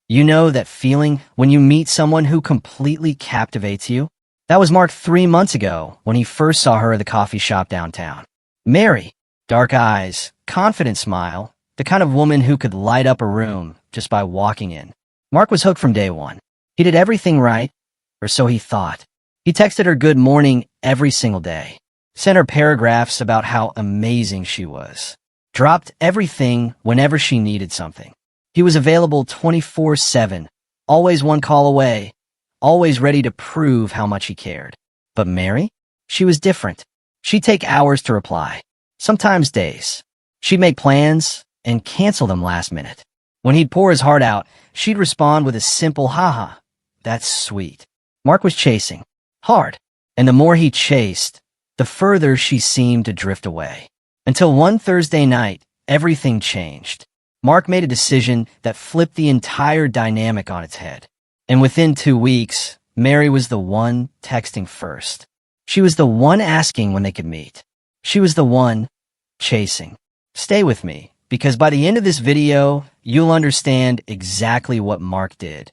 You know that feeling when you meet someone who completely captivates you? That was Mark 3 months ago when he first saw her at the coffee shop downtown. Mary, dark eyes, confident smile, the kind of woman who could light up a room just by walking in. Mark was hooked from day one. He did everything right, or so he thought. He texted her good morning every single day, sent her paragraphs about how amazing she was, dropped everything whenever she needed something. He was available 24/7, always one call away, always ready to prove how much he cared. But Mary? She was different. She'd take hours to reply, sometimes days. She'd make plans and cancel them last minute. When he'd pour his heart out, she'd respond with a simple haha. That's sweet. Mark was chasing, hard, and the more he chased, the further she seemed to drift away. Until one Thursday night, everything changed. Mark made a decision that flipped the entire dynamic on its head. And within 2 weeks, Mary was the one texting first. She was the one asking when they could meet. She was the one chasing. Stay with me, because by the end of this video, you'll understand exactly what Mark did.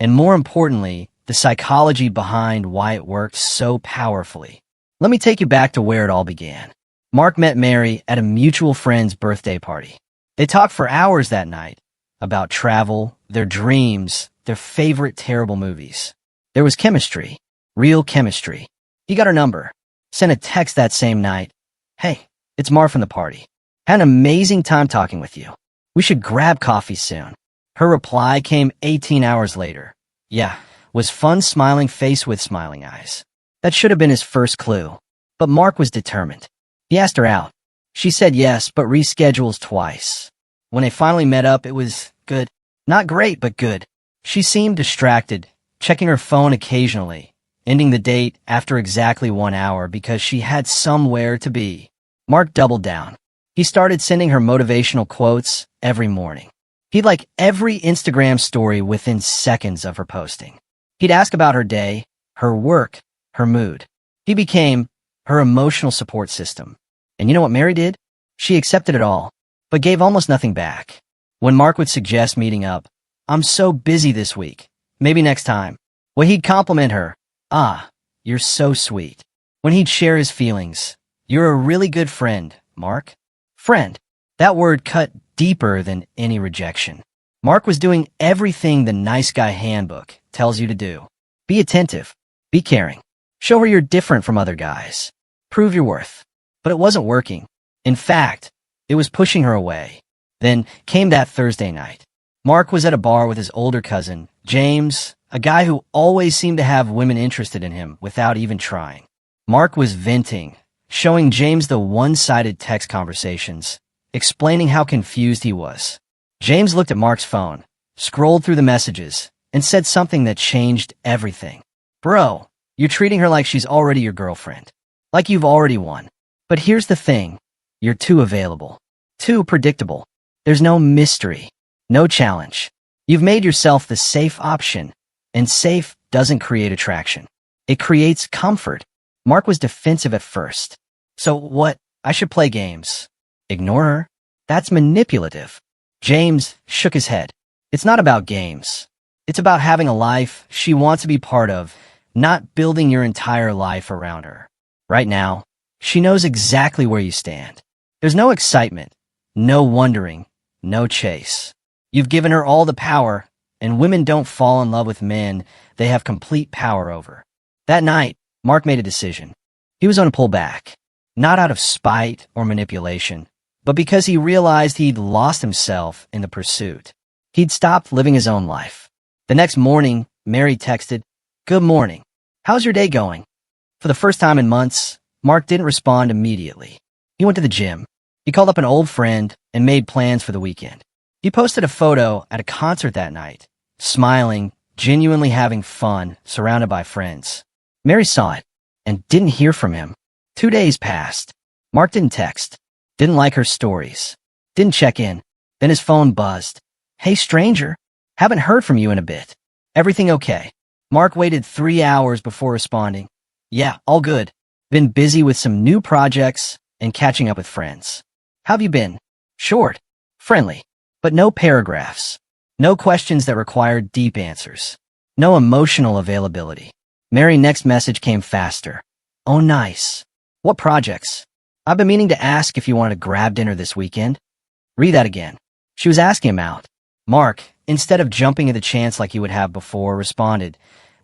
And more importantly, the psychology behind why it worked so powerfully. Let me take you back to where it all began. Mark met Mary at a mutual friend's birthday party. They talked for hours that night about travel, their dreams, their favorite terrible movies. There was chemistry, real chemistry. He got her number, sent a text that same night. Hey, it's Mar from the party. Had an amazing time talking with you. We should grab coffee soon. Her reply came 18 hours later. Yeah, was fun smiling face with smiling eyes. That should have been his first clue. But Mark was determined. He asked her out. She said yes, but reschedules twice. When they finally met up, it was good. Not great, but good. She seemed distracted, checking her phone occasionally, ending the date after exactly 1 hour because she had somewhere to be. Mark doubled down. He started sending her motivational quotes every morning. He'd like every Instagram story within seconds of her posting. He'd ask about her day, her work, her mood. He became her emotional support system. And you know what Mary did? She accepted it all, but gave almost nothing back. When Mark would suggest meeting up, I'm so busy this week. Maybe next time. Well, he'd compliment her. Ah, you're so sweet. When he'd share his feelings, you're a really good friend, Mark. Friend. That word cut deeper than any rejection. Mark was doing everything the nice guy handbook tells you to do. Be attentive. Be caring. Show her you're different from other guys. Prove your worth. But it wasn't working. In fact, it was pushing her away. Then came that Thursday night. Mark was at a bar with his older cousin, James, a guy who always seemed to have women interested in him without even trying. Mark was venting, showing James the one-sided text conversations, explaining how confused he was. James looked at Mark's phone, scrolled through the messages, and said something that changed everything. Bro, you're treating her like she's already your girlfriend. Like you've already won. But here's the thing. You're too available. Too predictable. There's no mystery. No challenge. You've made yourself the safe option. And safe doesn't create attraction. It creates comfort. Mark was defensive at first. So what? I should play games. Ignore her? That's manipulative. James shook his head. It's not about games. It's about having a life she wants to be part of, not building your entire life around her. Right now, she knows exactly where you stand. There's no excitement, no wondering, no chase. You've given her all the power, and women don't fall in love with men they have complete power over. That night, Mark made a decision. He was going to pull back, not out of spite or manipulation, but because he realized he'd lost himself in the pursuit. He'd stopped living his own life. The next morning, Mary texted, "Good morning. How's your day going?" For the first time in months, Mark didn't respond immediately. He went to the gym. He called up an old friend and made plans for the weekend. He posted a photo at a concert that night, smiling, genuinely having fun, surrounded by friends. Mary saw it and didn't hear from him. 2 days passed. Mark didn't text, didn't like her stories, didn't check in. Then his phone buzzed. "Hey, stranger, haven't heard from you in a bit. Everything okay?" Mark waited 3 hours before responding. "Yeah, all good. Been busy with some new projects and catching up with friends." "How've you been?" Short, friendly, but no paragraphs. No questions that required deep answers. No emotional availability. Mary's next message came faster. Oh, nice. What projects? I've been meaning to ask if you wanted to grab dinner this weekend. Read that again. She was asking him out. Mark, instead of jumping at the chance like he would have before, responded,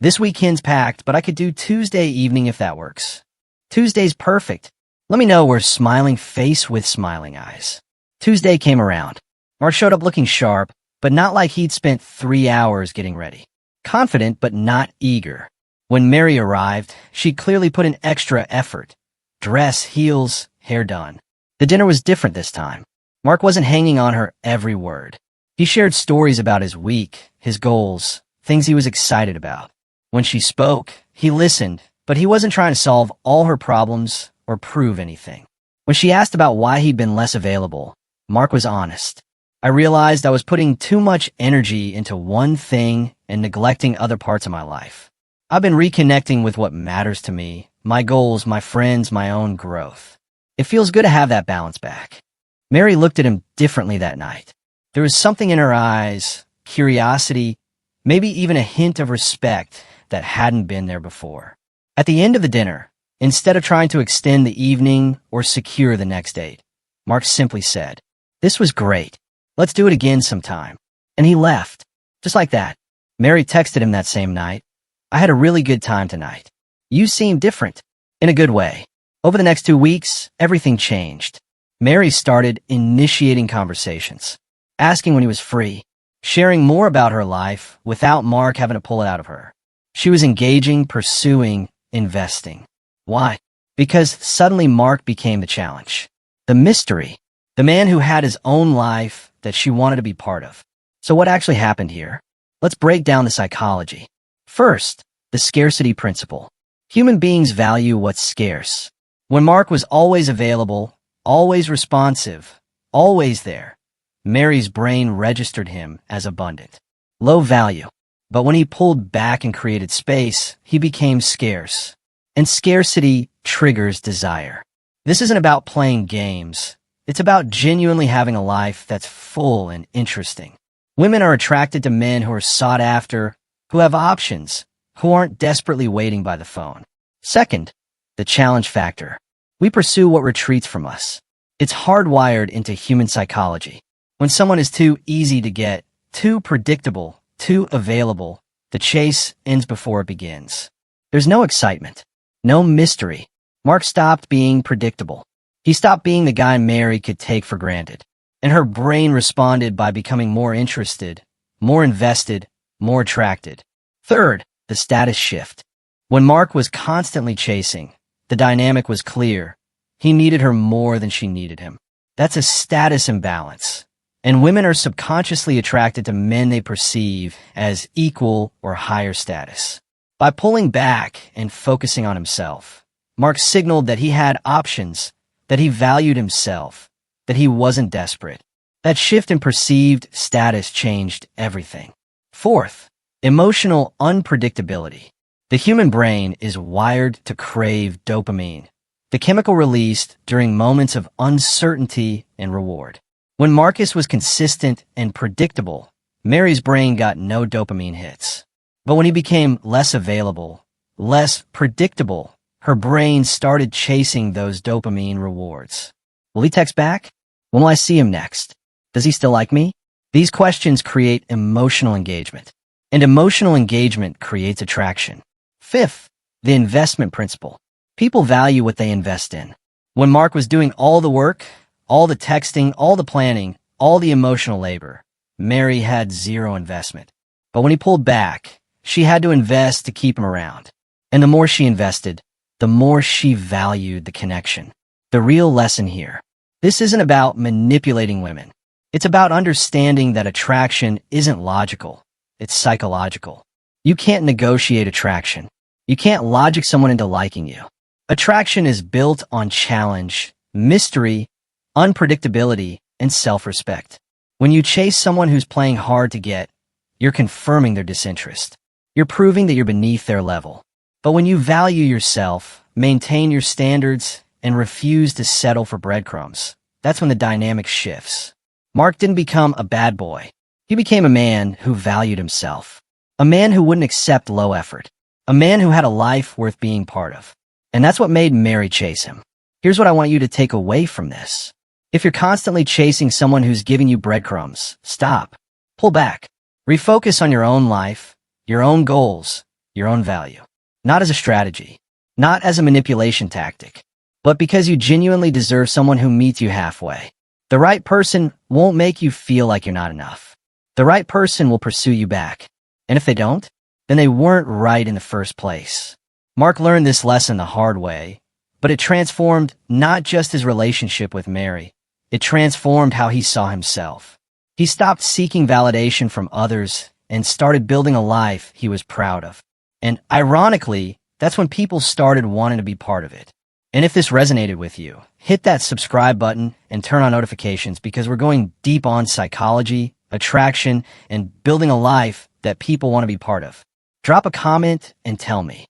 "This weekend's packed, but I could do Tuesday evening if that works." "Tuesday's perfect. Let me know." We're smiling face with smiling eyes. Tuesday came around. Mark showed up looking sharp, but not like he'd spent 3 hours getting ready. Confident, but not eager. When Mary arrived, she clearly put in extra effort. Dress, heels, hair done. The dinner was different this time. Mark wasn't hanging on her every word. He shared stories about his week, his goals, things he was excited about. When she spoke, he listened, but he wasn't trying to solve all her problems or prove anything. When she asked about why he'd been less available, Mark was honest. "I realized I was putting too much energy into one thing and neglecting other parts of my life. I've been reconnecting with what matters to me, my goals, my friends, my own growth. It feels good to have that balance back." Mary looked at him differently that night. There was something in her eyes, curiosity, maybe even a hint of respect that hadn't been there before. At the end of the dinner, instead of trying to extend the evening or secure the next date, Mark simply said, "This was great. Let's do it again sometime." And he left. Just like that. Mary texted him that same night. "I had a really good time tonight. You seem different." In a good way. Over the next 2 weeks, everything changed. Mary started initiating conversations, asking when he was free, sharing more about her life without Mark having to pull it out of her. She was engaging, pursuing, investing. Why? Because suddenly Mark became the challenge. The mystery. The man who had his own life that she wanted to be part of. So what actually happened here? Let's break down the psychology. First, the scarcity principle. Human beings value what's scarce. When Mark was always available, always responsive, always there, Mary's brain registered him as abundant. Low value. But when he pulled back and created space, he became scarce. And scarcity triggers desire. This isn't about playing games. It's about genuinely having a life that's full and interesting. Women are attracted to men who are sought after, who have options, who aren't desperately waiting by the phone. Second, the challenge factor. We pursue what retreats from us. It's hardwired into human psychology. When someone is too easy to get, too predictable, too available, the chase ends before it begins. There's no excitement, no mystery. Mark stopped being predictable. He stopped being the guy Mary could take for granted. And her brain responded by becoming more interested, more invested, more attracted. Third, the status shift. When Mark was constantly chasing, the dynamic was clear. He needed her more than she needed him. That's a status imbalance. And women are subconsciously attracted to men they perceive as equal or higher status. By pulling back and focusing on himself, Mark signaled that he had options, that he valued himself, that he wasn't desperate. That shift in perceived status changed everything. Fourth, emotional unpredictability. The human brain is wired to crave dopamine, the chemical released during moments of uncertainty and reward. When Marcus was consistent and predictable, Mary's brain got no dopamine hits. But when he became less available, less predictable, her brain started chasing those dopamine rewards. Will he text back? When will I see him next? Does he still like me? These questions create emotional engagement, and emotional engagement creates attraction. Fifth, the investment principle. People value what they invest in. When Mark was doing all the work, all the texting, all the planning, all the emotional labor, Mary had zero investment. But when he pulled back, she had to invest to keep him around. And the more she invested, the more she valued the connection. The real lesson here. This isn't about manipulating women. It's about understanding that attraction isn't logical. It's psychological. You can't negotiate attraction. You can't logic someone into liking you. Attraction is built on challenge, mystery, unpredictability, and self-respect. When you chase someone who's playing hard to get, you're confirming their disinterest. You're proving that you're beneath their level. But when you value yourself, maintain your standards, and refuse to settle for breadcrumbs, that's when the dynamic shifts. Mark didn't become a bad boy. He became a man who valued himself, a man who wouldn't accept low effort, a man who had a life worth being part of. And that's what made Mary chase him. Here's what I want you to take away from this. If you're constantly chasing someone who's giving you breadcrumbs, stop. Pull back. Refocus on your own life, your own goals, your own value. Not as a strategy, not as a manipulation tactic, but because you genuinely deserve someone who meets you halfway. The right person won't make you feel like you're not enough. The right person will pursue you back. And if they don't, then they weren't right in the first place. Mark learned this lesson the hard way, but it transformed not just his relationship with Mary, it transformed how he saw himself. He stopped seeking validation from others and started building a life he was proud of. And ironically, that's when people started wanting to be part of it. And if this resonated with you, hit that subscribe button and turn on notifications because we're going deep on psychology, attraction, and building a life that people want to be part of. Drop a comment and tell me,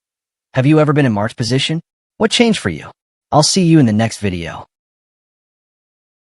have you ever been in Mark's position? What changed for you? I'll see you in the next video.